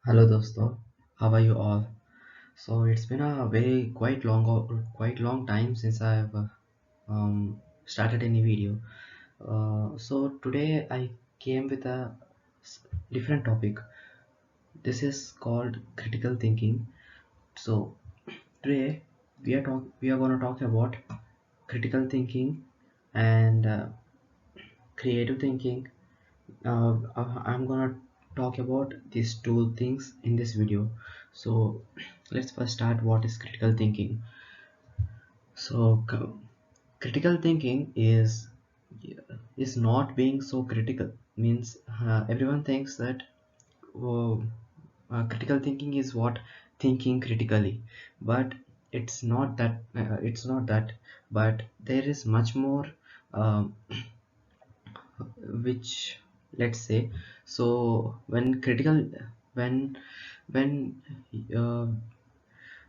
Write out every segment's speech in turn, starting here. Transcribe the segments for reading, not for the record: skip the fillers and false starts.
Hello dosto, how are you all? So it's been a very quite long time since I've started any video. So today I came with a different topic. This is called critical thinking. So today we are gonna talk about critical thinking and creative thinking. I'm gonna talk about these two things in this video. So let's first start what is critical thinking. So critical thinking is not being so critical. Means everyone thinks that oh, critical thinking is what thinking critically, but it's not that. But there is much more. Um, which let's say, so when when uh,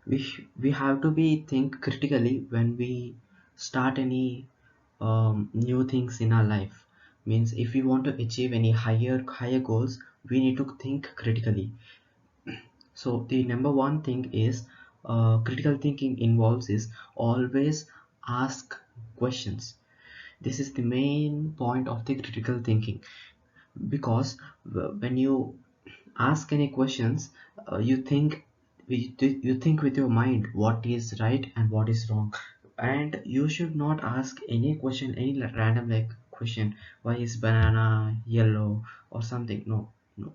we have to be think critically when we start any new things in our life. Means if we want to achieve any higher goals, we need to think critically. So the number one thing is critical thinking involves is always ask questions. This is the main point of the critical thinking, because when you ask any questions, you think with your mind what is right and what is wrong. And you should not ask any question, any random like question, why is banana yellow or something. No,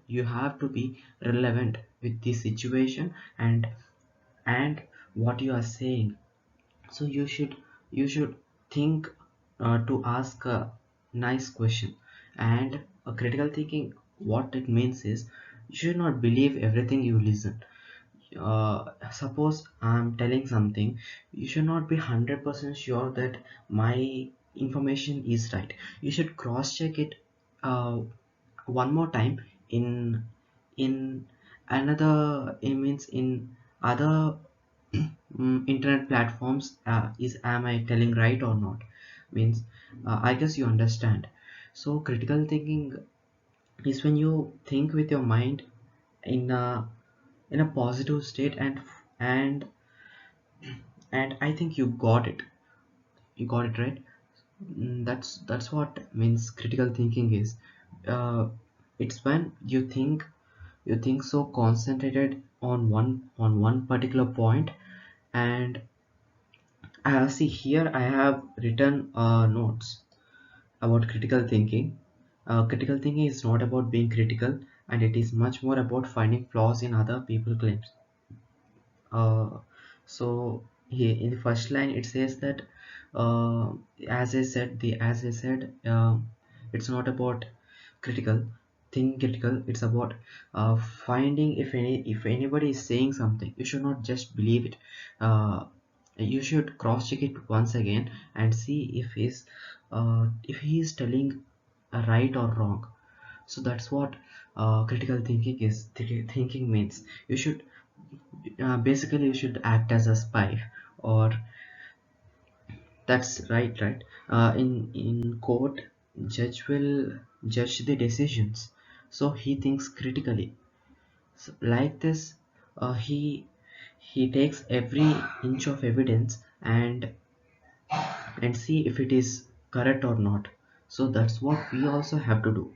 you have to be relevant with the situation and what you are saying. So you should think to ask a nice question. And a critical thinking, what it means is you should not believe everything you listen. Suppose I'm telling something, you should not be 100% sure that my information is right. You should cross check it uh, one more time in in another, it means in other internet platforms. Is am I telling right or not? Means I guess you understand. So critical thinking is when you think with your mind in a positive state, and and I think you got it right. That's what means critical thinking is. uh, it's when you think so concentrated on one particular point. And see, here I have written notes about critical thinking. Critical thinking is not about being critical, and it is much more about finding flaws in other people claims. So here in the first line it says that, uh, as I said, it's not about critical think critical. It's about finding, if anybody is saying something, you should not just believe it. You should cross check it once again and see if he is telling right or wrong. So that's what critical thinking is. Thinking means you should, basically you should act as a spy, or that's right. In court, judge will judge the decisions, so he thinks critically. So like this, he takes every inch of evidence and see if it is correct or not. So that's what we also have to do.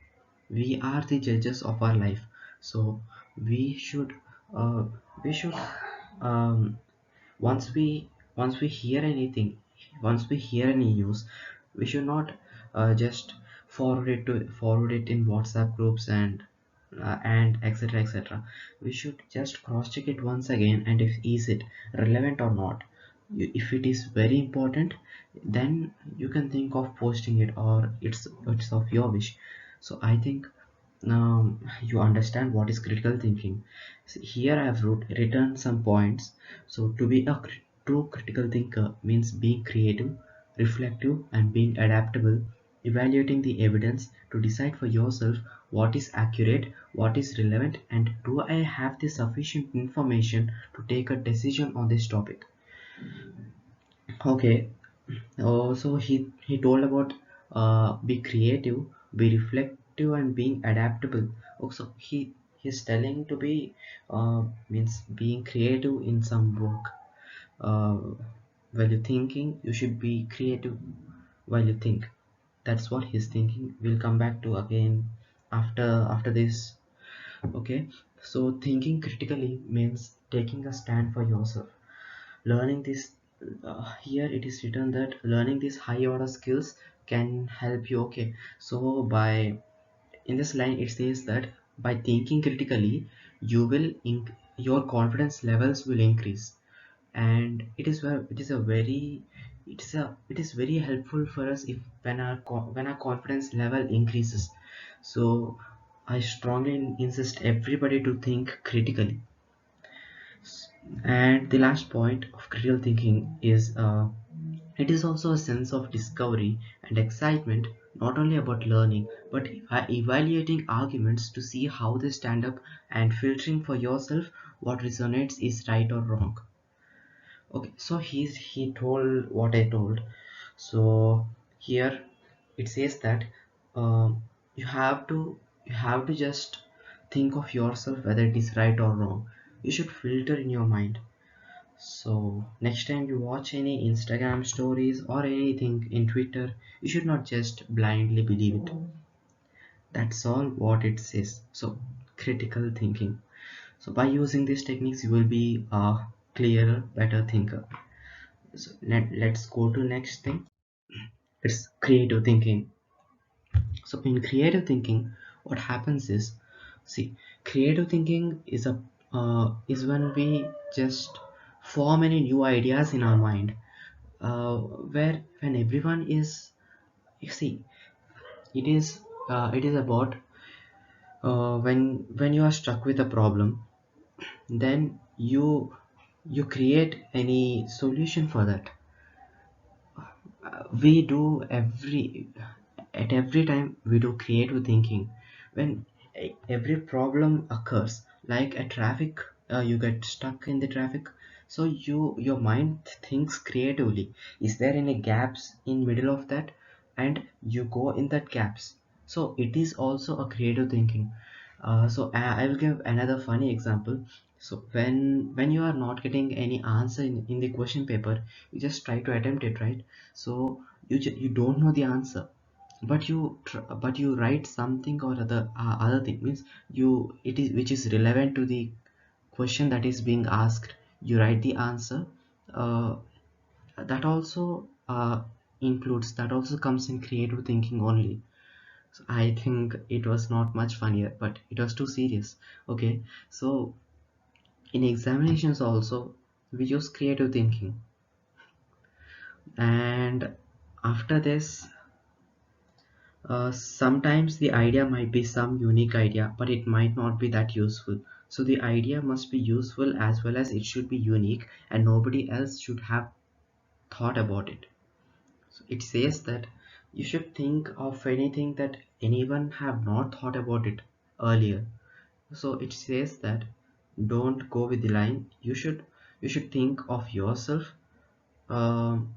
We are the judges of our life. So we should uh, we should um, once we hear anything, once we hear any news, we should not just forward it in WhatsApp groups and etc. We should just cross check it once again, and if is it relevant or not. If it is very important, then you can think of posting it, or it's of your wish. So I think you understand what is critical thinking. So here I have written some points. So to be a true critical thinker means being creative, reflective, and being adaptable, evaluating the evidence to decide for yourself what is accurate, what is relevant, and do I have the sufficient information to take a decision on this topic. Okay. So he told about be creative, be reflective, and being adaptable. Also, he he's telling to be means being creative in some work. uh, while you're thinking, you should be creative while you think. That's what he's thinking. We'll come back to again after this. Okay, so thinking critically means taking a stand for yourself. Learning this, here it is written that learning these high order skills can help you. Okay, so by in this line it says that by thinking critically, you will your confidence levels will increase. And it is a very it is very helpful for us if when when our confidence level increases. So I strongly insist everybody to think critically. And the last point of critical thinking is it is also a sense of discovery and excitement, not only about learning but evaluating arguments to see how they stand up and filtering for yourself what resonates is right or wrong. Okay, so he told what I told. So here it says that um, you have to just think of yourself whether it is right or wrong. You should filter in your mind. So next time you watch any Instagram stories or anything in Twitter, you should not just blindly believe it. That's all what it says. So critical thinking. So by using these techniques, you will be a clearer, better thinker. So let's go to next thing. It's creative thinking. So in creative thinking, what happens is, see, creative thinking is when we just form any new ideas in our mind, where when everyone is, you see, it is about when you are stuck with a problem, then you create any solution for that. We do at every time we do creative thinking when every problem occurs, like a traffic, you get stuck in the traffic. So your mind thinks creatively, is there any gaps in middle of that, and you go in that gaps. So it is also a creative thinking. So I will give another funny example. So when you are not getting any answer in the question paper, you just try to attempt it, right? So you don't know the answer, but but you write something or other thing, means you it is which is relevant to the question that is being asked. You write the answer. uh, that also that also comes in creative thinking only. So I think it was not much funnier, but it was too serious. Okay, so in examinations also we use creative thinking. And after this, sometimes the idea might be some unique idea, but it might not be that useful. So the idea must be useful as well as it should be unique, and nobody else should have thought about it. So it says that you should think of anything that anyone have not thought about it earlier. So it says that don't go with the line. You should think of yourself. Um,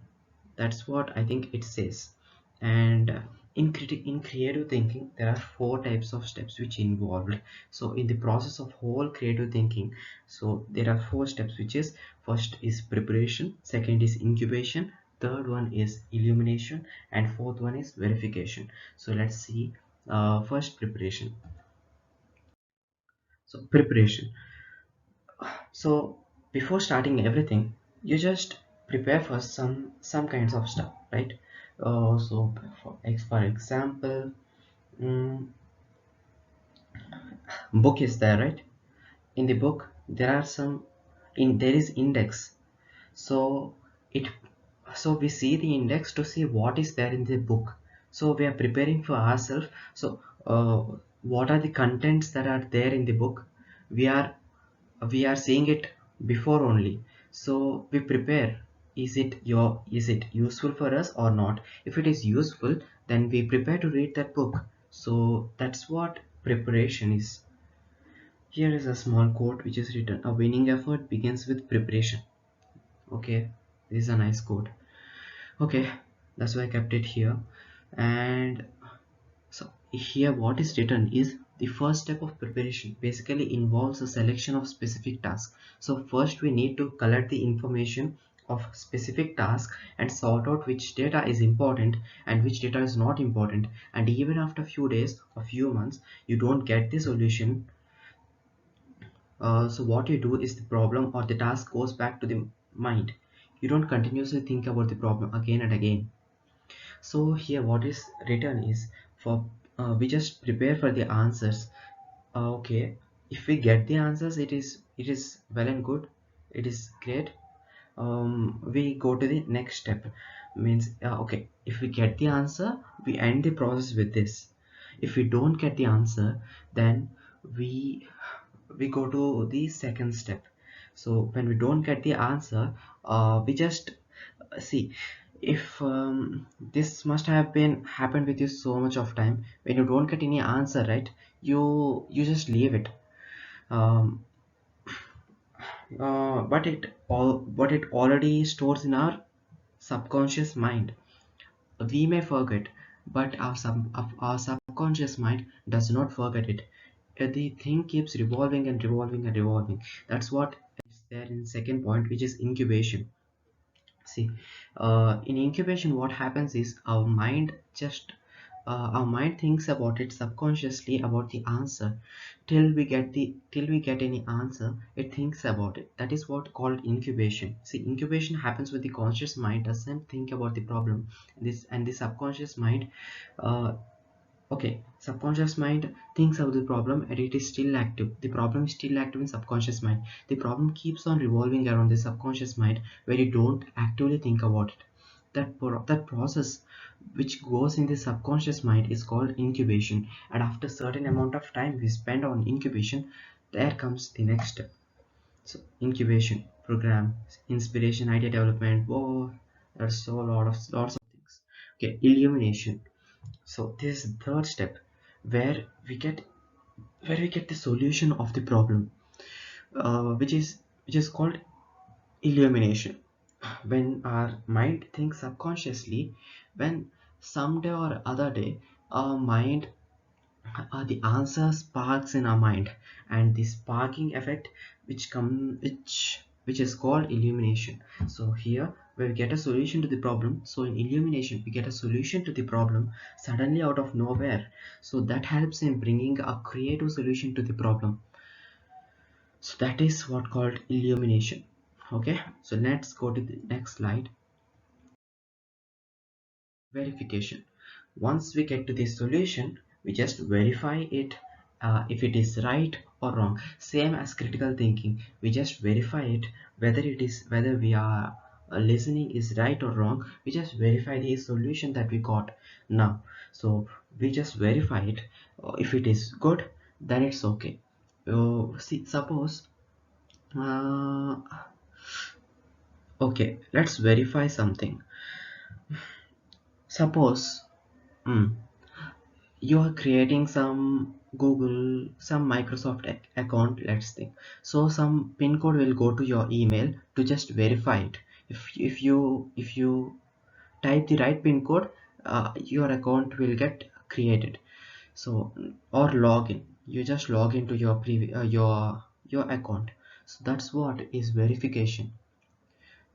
that's what I think it says. And in creative thinking, there are four types of steps which involved. So in the process of whole creative thinking, so there are four steps, which is first is preparation, second is incubation, third one is illumination, and fourth one is verification. So let's see. First, preparation. So preparation. So before starting everything, you just prepare for some kinds of stuff, right? So for example, mm, book is there, right? In the book there are some in there is index. So it so we see the index to see what is there in the book. So we are preparing for ourselves. So what are the contents that are there in the book? We are seeing it before only. So we prepare, is it useful for us or not? If it is useful, then we prepare to read that book. So that's what preparation is. Here is a small quote which is written: a winning effort begins with preparation. Okay, this is a nice quote. Okay, that's why I kept it here. And so here what is written is The first step of preparation basically involves a selection of specific tasks. So first we need to collect the information of specific task and sort out which data is important and which data is not important. And even after few days or few months you don't get the solution, so what you do is the problem or the task goes back to the mind. You don't continuously think about the problem again and again. So here what is written is, for we just prepare for the answers. Okay, if we get the answers, it is well and good, it is great. We go to the next step, means okay, if we get the answer, we end the process with this. If we don't get the answer, then we go to the second step. So when we don't get the answer, we just see if this must have been happened with you so much of time. When you don't get any answer, right, you just leave it. um, but it already stores in our subconscious mind. We may forget, but our subconscious mind does not forget it. The thing keeps revolving and revolving and revolving. That's what is there in second point, which is incubation. See, in incubation what happens is our mind thinks about it subconsciously about the answer. Till we get any answer, it thinks about it. That is what called incubation. See, incubation happens with the conscious mind doesn't think about the problem. This and the subconscious mind, uh, okay, subconscious mind thinks of the problem and it is still active. The problem is still active in subconscious mind. The problem keeps on revolving around the subconscious mind where you don't actively think about it. That process which goes in the subconscious mind is called incubation. And after certain amount of time we spend on incubation, there comes the next step. So incubation program, inspiration, idea development. Whoa, there's so lots of things. Okay, illumination. So this is the third step where we get the solution of the problem, which is called illumination. When our mind thinks subconsciously, when someday or other day our mind, the answer sparks in our mind, and the sparking effect which is called illumination. So here when we get a solution to the problem, so in illumination we get a solution to the problem suddenly out of nowhere. So that helps in bringing a creative solution to the problem. So that is what called illumination. Okay, so let's go to the next slide. Verification. Once we get to the solution, we just verify it, if it is right or wrong. Same as critical thinking, we just verify it whether we are listening is right or wrong. We just verify the solution that we got now. So we just verify it. If it is good, then it's okay. See, suppose uh, okay, let's verify something. Suppose mm, you are creating some Google, some Microsoft account, let's think. So some pin code will go to your email to just verify it. If you type the right pin code, your account will get created. So, or login, you just log into your your account. So that's what is verification.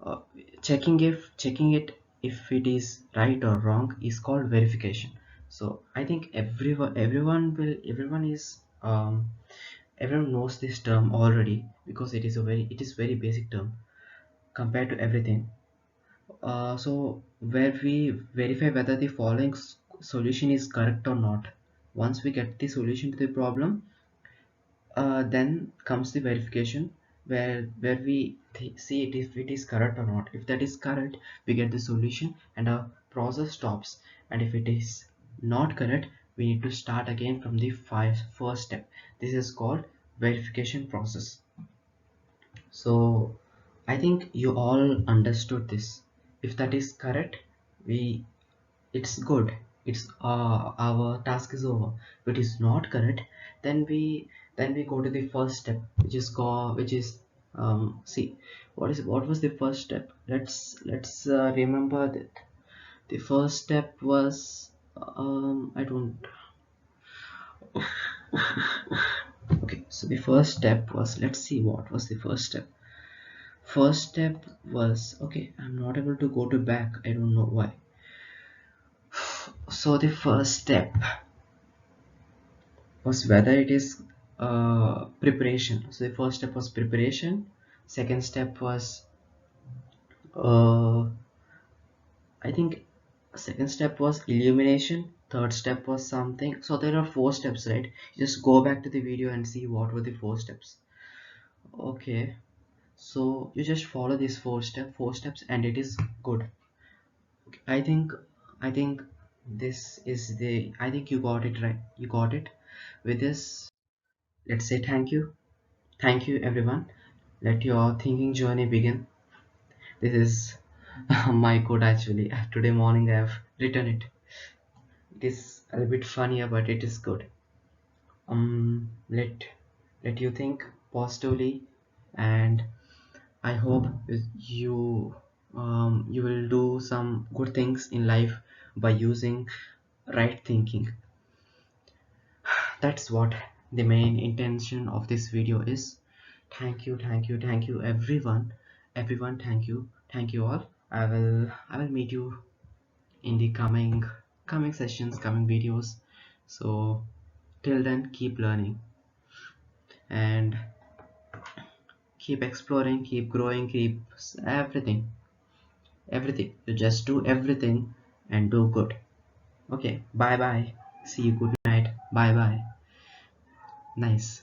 uh, checking it if it is right or wrong is called verification. So I think everyone is everyone knows this term already, because it is very basic term compared to everything. So where we verify whether the following solution is correct or not. Once we get the solution to the problem, then comes the verification, where we see it if it is correct or not. If that is correct, we get the solution and our process stops. And if it is not correct, we need to start again from the first step. This is called verification process. So I think you all understood this. If that is correct, we it's good, it's our task is over. If it is not correct, then we go to the first step, which is see, what was the first step. Let's remember that the first step was I don't Okay, so the first step was, let's see what was the first step. First step was, okay, I'm not able to go to back, I don't know why. So the first step was whether it is preparation. So the first step was preparation, second step was uh, I think second step was illumination, third step was something. So there are four steps, right? Just go back to the video and see what were the four steps. Okay, so you just follow these four steps and it is good. I think i think this is the, I think you got it right, you got it. With this, let's say thank you everyone. Let your thinking journey begin. This is my code actually. Today morning I have written it. It is a little bit funnier but it is good. Let you think positively, and I hope you you will do some good things in life by using right thinking. That's what the main intention of this video is. Thank you everyone, thank you all. I will meet you in the coming sessions, coming videos. So till then, keep learning and keep exploring, keep growing, keep everything. You just do everything and do good. Okay, bye bye. See you, good night. Bye bye. Nice.